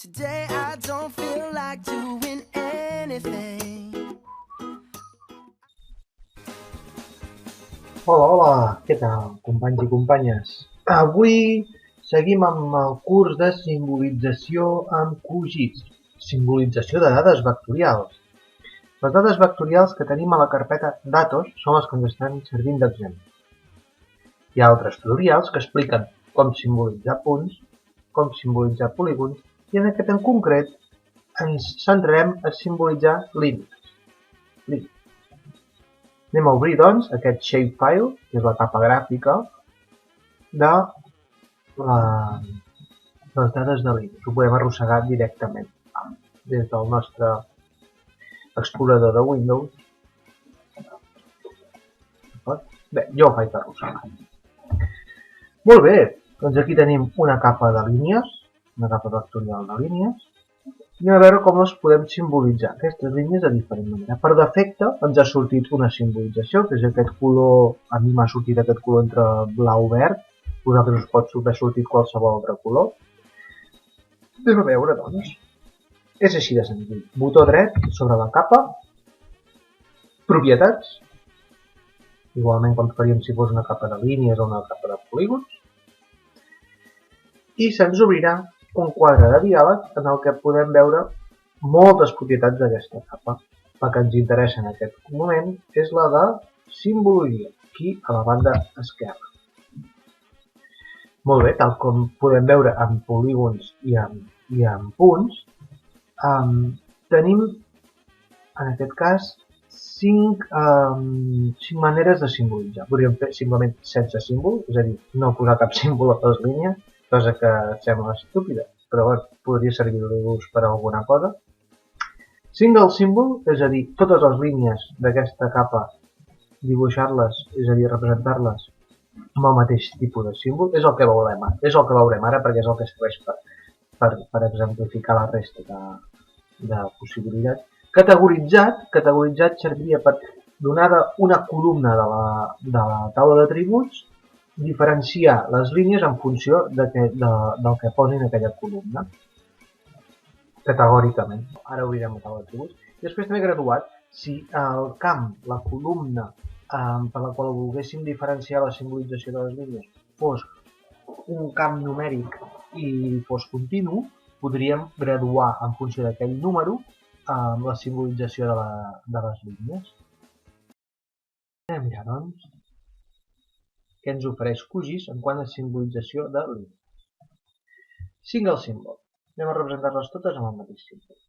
Today I don't feel like doing anything. Hola, hola, què tal, companys i companyes? Avui seguim amb el curs de simbolització amb QGIS, simbolització de dades vectorials. Les dades vectorials que tenim a la carpeta Datos són les que ens estan servint d'exemple. Hi ha altres tutorials que expliquen com simbolitzar punts, com simbolitzar polígons, i en aquest en concret ens centrarem a simbolitzar línies. Anem a obrir, doncs, aquest shapefile, que és la capa gràfica de les dades de línies. Ho podem arrossegar directament des del nostre explorador de Windows. Bé, jo ho faig arrossegar. Molt bé, doncs aquí tenim una capa de línies, una capa vectorial de línies, i a veure com les podem simbolitzar, aquestes línies de diferent manera. Per defecte ens ha sortit una simbolització, que és aquest color, a mi m'ha sortit aquest color entre blau-verd, a vosaltres us pot haver sortit qualsevol altre color. Anem a veure, doncs. És així de senzill. Botó dret sobre la capa, propietats, igualment com faríem si fos una capa de línies o una capa de polígons, i se'ns obrirà un quadre de diàleg en el que podem veure moltes propietats d'aquesta capa. La que ens interessa en aquest moment és la de simbologia, aquí a la banda esquerra. Molt bé, tal com podem veure amb polígons i amb punts, tenim en aquest cas 5 maneres de simbolitzar. Podríem fer simplement sense símbol, és a dir, no posar cap símbol a les línies, cosa que sembla estúpida, però podria servir-vos per a alguna cosa. Single symbol, és a dir, totes les línies d'aquesta capa, dibuixar-les, és a dir, representar-les amb el mateix tipus de símbol, és el que veurem ara, perquè és el que serveix per exemplificar la resta de possibilitats. Categoritzat serviria per, donada una columna de la taula d'atributs, diferenciar les línies en funció del que posin en aquella columna, categòricament. Ara obrirem la taula d'atributs. I després també graduat, si el camp, la columna per la qual volguéssim diferenciar la simbolització de les línies fos un camp numèric i fos continu, podríem graduar en funció d'aquell número la simbolització de les línies. Anem a mirar, doncs, què ens ofereix QGIS en quant a simbolització de línies. Single symbol. Anem a representar-les totes amb el mateix símbol.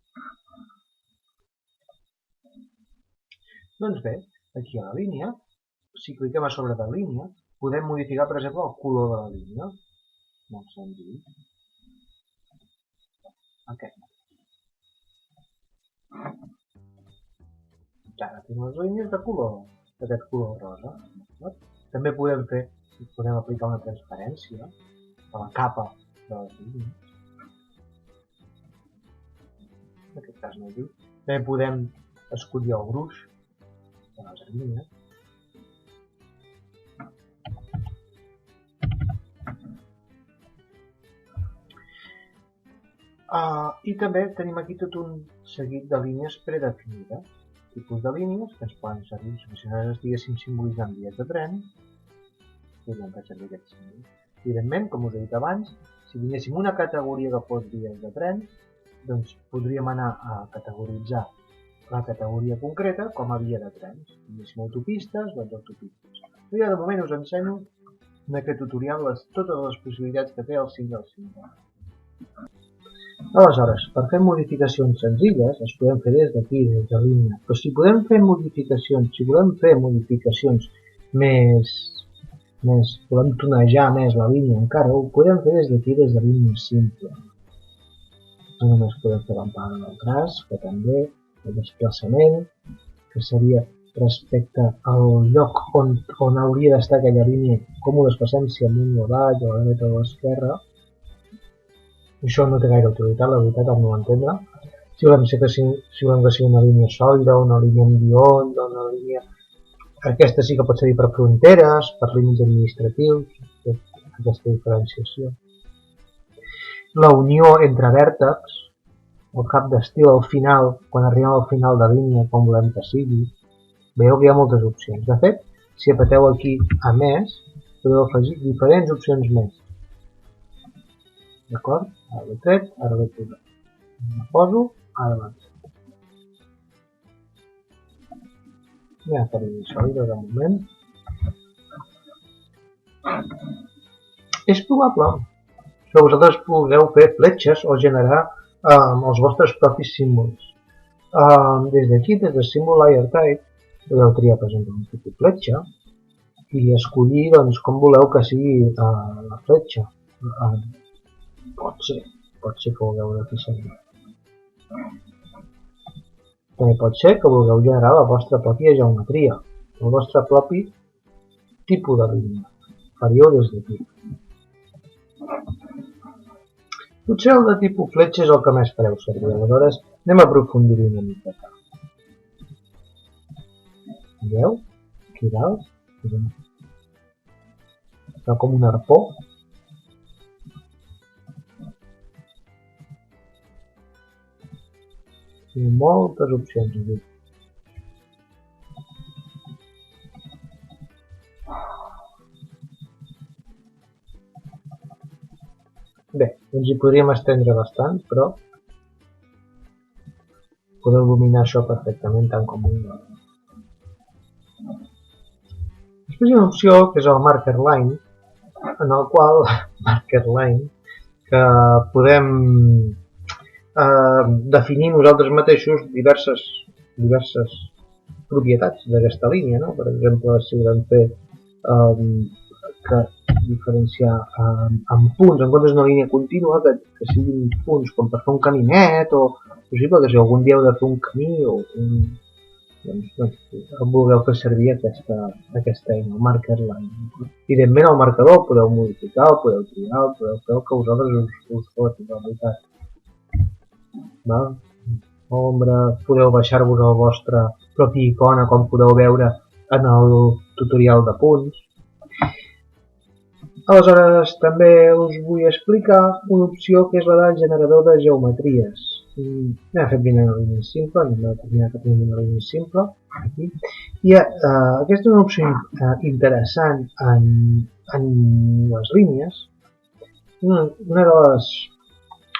Doncs bé, aquí a la línia, si cliquem a sobre de línia, podem modificar, per exemple, el color de la línia. Molt senzill. Aquest. Ara tenim les línies d'aquest color rosa. També podem aplicar una transparència a la capa de les línies. En aquest cas no ho diu. També podem escollir el gruix de les línies. I també tenim aquí tot un seguit de línies predefinides. Tipus de línies que ens poden servir, si nosaltres estiguéssim simbolitzant vies de tren, podríem fer servir aquest símbol. Evidentment, com us he dit abans, si tinguéssim una categoria que fos vies de tren, doncs podríem anar a categoritzar la categoria concreta com a via de trens. Si tinguéssim autopistes, doncs autopistes. Jo de moment us ensenyo en aquest tutorial totes les possibilitats que té el single symbol. Aleshores, per fer modificacions senzilles, les podem fer des d'aquí, des de línia. Però si volem fer modificacions volem tonejar més la línia encara, ho podem fer des d'aquí, des de línia simple. No només podem fer l'amplada del traç, que també, el desplaçament, que seria respecte al lloc on hauria d'estar aquella línia, com ho desplacem, si amunt o avall, o a la dreta o a l'esquerra. Això no té gaire utilitat, la veritat, al meu entendre. Si volem que sigui una línia sòlida, una línia amb guions, una línia... Aquesta sí que pot servir per fronteres, per límits administratius, aquesta diferenciació. la unió entre vèrtexs, el cap d'estil al final, quan arribem al final de línia, com volem que sigui. Veieu que hi ha moltes opcions. De fet, si apreteu aquí a més, podeu afegir diferents opcions més. D'acord? Ara l'he tret, ara l'he posat. La poso, ara l'he. Ja tenim això de moment. És probable que vosaltres pugueu fer fletxes o generar els vostres propis símbols. Des d'aquí, des del símbol layer type, podeu triar, per exemple, un tipus fletxa i escollir com voleu que sigui la fletxa. Pot ser que vulgueu de aquí seguir. També pot ser que vulgueu generar la vostra pròpia geometria, el vostre propi tipus de línia. Faríeu des d'aquí. Potser el de tipus fletxa és el que més fareu servir, aleshores anem a aprofundir-hi una miqueta. Veieu? Aquí dalt. Està com un arpó. I moltes opcions aquí. Bé, ens hi podríem estendre bastant, però podeu dominar això perfectament tant com vulgueu. Després hi ha una opció que és el marker line, en el qual que podem definir nosaltres mateixos diverses propietats d'aquesta línia, no? Per exemple, si volem fer diferenciar amb punts, en comptes d'una línia contínua, que siguin punts com per fer un caminet, o possible que si algun dia heu de fer un camí o vulgueu fer servir aquesta eina, el marker line. Evidentment el marcador el podeu modificar, el podeu triar, el podeu fer el que vosaltres us foti, la veritat. Ombra, podeu baixar-vos la vostra pròpia icona, com podeu veure en el tutorial de punts. Aleshores, també us vull explicar una opció que és la de generador de geometries. Anem a fer primer una línia simple, anem a determinar que tenim una línia simple. Aquí. I aquesta és una opció interessant en les línies. Una de les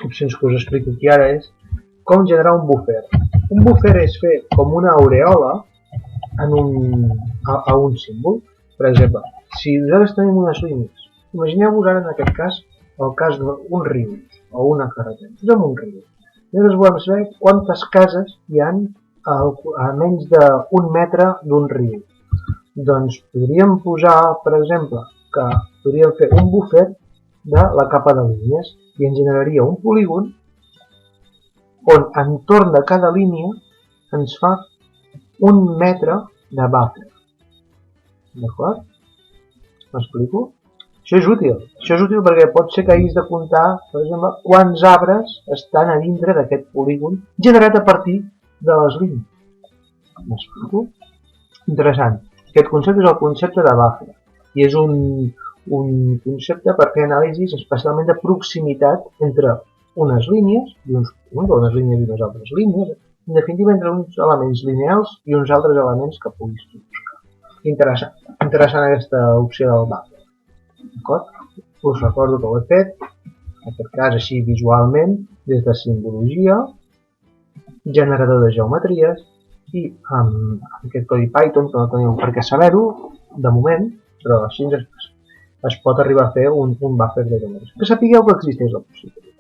opcions que us explico aquí ara és com generar un buffer. Un buffer és fer com una aureola a un símbol. Per exemple, si nosaltres tenim unes línies, imagineu-vos ara en aquest cas el cas d'un riu o una carretera. Posem un riu. Nosaltres volem saber quantes cases hi ha a menys d'un metre d'un riu. Doncs podríem posar, per exemple, que podríem fer un buffer de la capa de línies i ens generaria un polígon on entorn de cada línia ens fa un metre de buffer. D'acord? M'explico? Això és útil perquè pot ser que hagis de comptar, per exemple, quants arbres estan a dintre d'aquest polígon generat a partir de les línies. M'explico? Interessant. Aquest concepte és el concepte de buffer i és un concepte per fer anàlisis especialment de proximitat entre unes línies i unes altres línies, en definitiva entre uns elements lineals i uns altres elements que puguis buscar. Interessant aquesta opció del buffer. D'acord? Us recordo que ho he fet, en aquest cas així visualment, des de simbologia, generador de geometries i amb aquest codi Python, que no teniu per què saber-ho, de moment, però així es pot arribar a fer un buffer de geometries. Que sapigueu que existeix la possibilitat.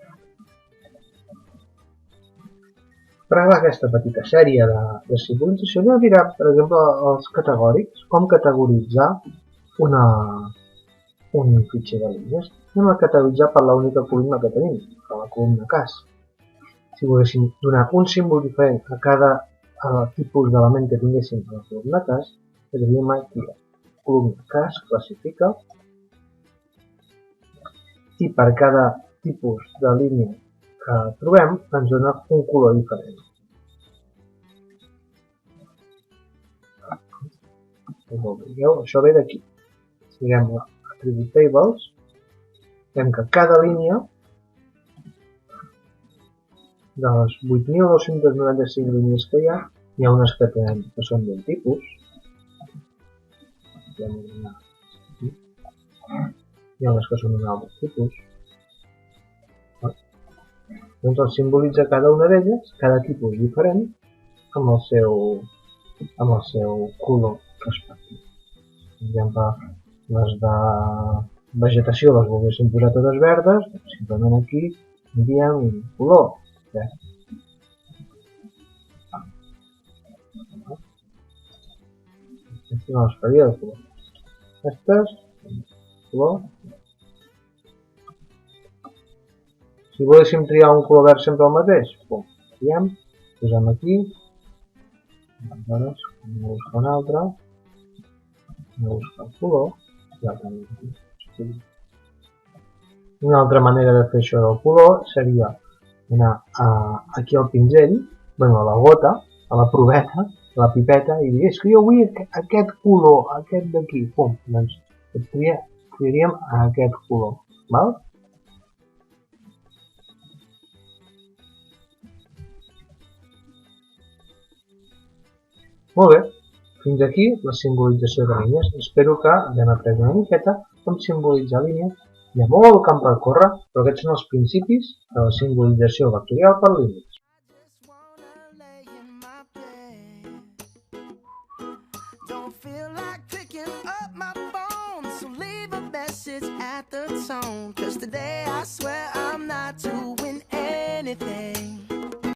Per acabar aquesta petita sèrie de simbolització, anem a mirar, per exemple, els categòrics, com categoritzar un fitxer de línies. Anem a categoritzar per l'única columna que tenim, per la columna cas. Si volguéssim donar un símbol diferent a cada tipus d'element que tinguéssim a la columna cas, podríem aquí columna cas, classifica, i per cada tipus de línia que trobem ens dona un color diferent. Com ho veieu, això ve d'aquí. Siguem a Attribute Tables, veiem que cada línia De les 8.295 línies que hi ha unes que són d'un tipus. Hi ha unes que són d'un altre tipus. Doncs el simbolitza cada una d'elles, cada tipus diferent, amb el seu color respectiu. Per exemple, les de vegetació les volguéssim posar totes verdes, simplement aquí enviem un color verd. Aquestes no les faria de color. Aquestes, color. Si voléssim triar un color verd sempre el mateix, triem, posem aquí, aleshores hem de buscar un altre, hem de buscar el color, i el tenim aquí. Una altra manera de fer això del color seria anar aquí al pinzell, a la gota, a la proveta, a la pipeta, i dir, és que jo vull aquest color, aquest d'aquí, pum, doncs triaríem aquest color, val? Molt bé, fins aquí la simbolització de línies. Espero que haguem après una miqueta com simbolitzar línies. Hi ha molt camp per córrer, però aquests són els principis de la simbolització vectorial per línies. Don't feel like picking up my phone, so leave a message at the tone. 'Cause today I swear I'm not doing anything.